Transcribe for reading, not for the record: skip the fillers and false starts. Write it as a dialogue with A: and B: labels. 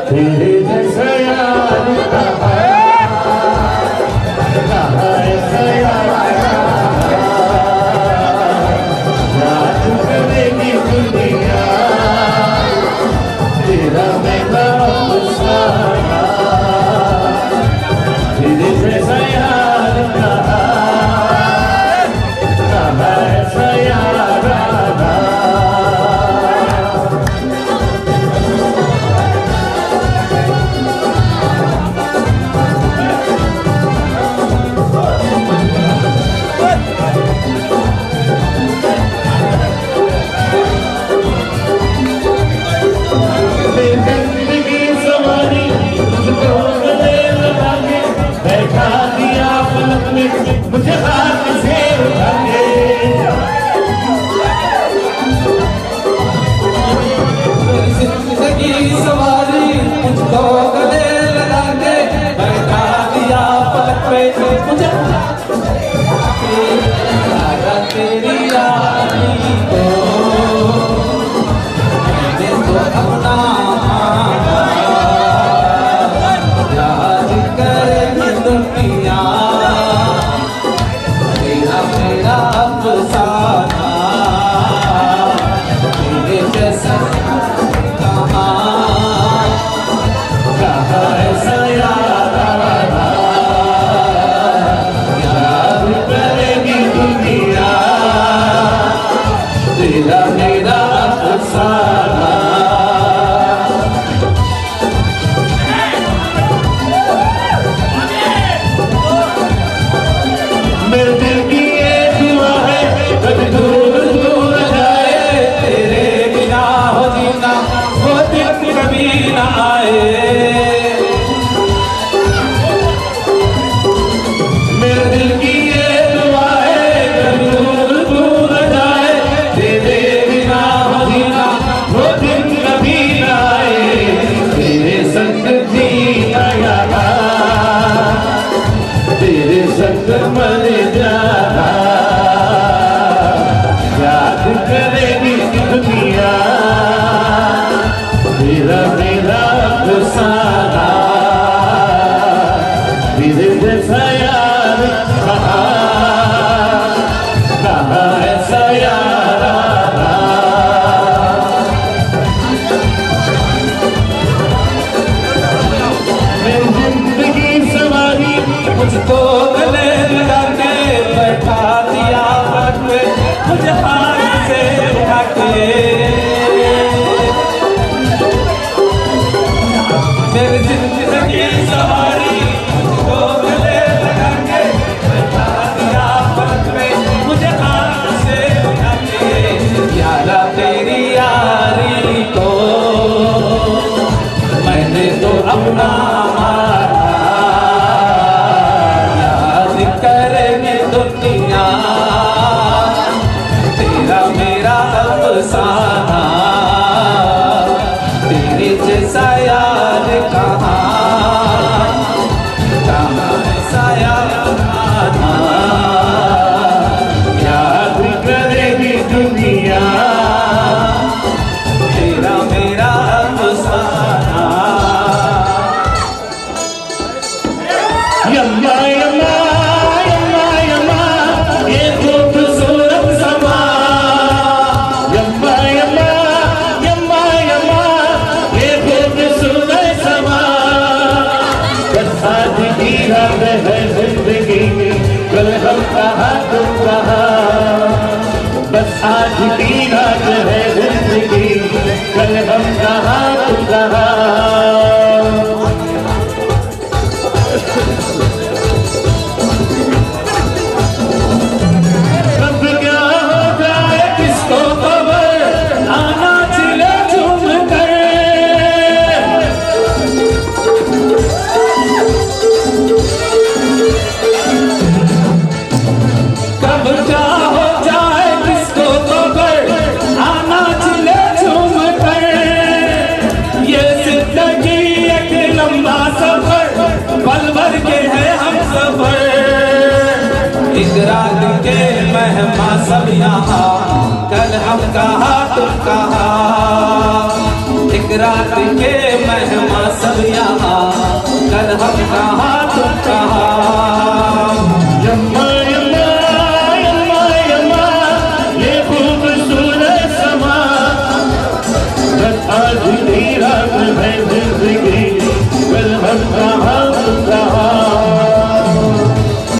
A: तेरे जैसा यार कहाँ ऐसा यार याद करेगी दुनिया तेरा मेरा अफसाना तेरे जैसा यार कहाँ ऐसा यार मुझे हाथ से उठा के
B: जिंदगी सवारी मुझको गले लगा के बैठा दिया पलक पे मुझे तेरी यारी को मैंने तो अपना याद करेगी दुनिया मेरा अफसाना तेरे जैसा कहाँ
A: ऐसा याद करेगी दुनिया तेरा मेरा अफसाना मेरे दिल की ये दुआ है कभी दूर दूर जाए
B: तेरे बिना हो जीना वो दिन कभी न आए
A: मेरे दिल की ये दुआ है कभी दूर दूर जाए तेरे बिना हो जीना वो दिन कभी न आए तेरे संग जीना यारा तेरे संग मर जाना याद करेगी दुनिया तेरा मेरा अफसाना तेरे जैसा यार कहाँ ऐसा यार मेरी जिंदगी सवारी
B: मुझको गले लगा के बैठा दिया पलक पे मुझे हाथ से उठा के मेरी जिंदगी सवारी मुझको गले लगा के बैठा दिया पलक पे मुझे हाथ से उठा के यारा तेरी यारी को मैंने तो अपना दुनिया तेरा मेरा अफसाना तेरे जैसा यार कहाँ ऐसा यार
A: याद करेगी दुनिया
B: तेरा मेरा अफसाना
A: यम्मा यम्मा यम्मा यम्मा ये खूबसूरत समा यम्मा यम्मा यम्मा यम्मा ये खूबसूरत समा बस आज की रात है जिंदगी कल हम कहाँ तुम कहाँ बस आज की रात है जिंदगी कल हम कहाँ तुम कहाँ
B: रात के मेहमान सब यहाँ, कल हम कहाँ तुम कहाँ। एक रात के मेहमान सब यहाँ, कल हम कहाँ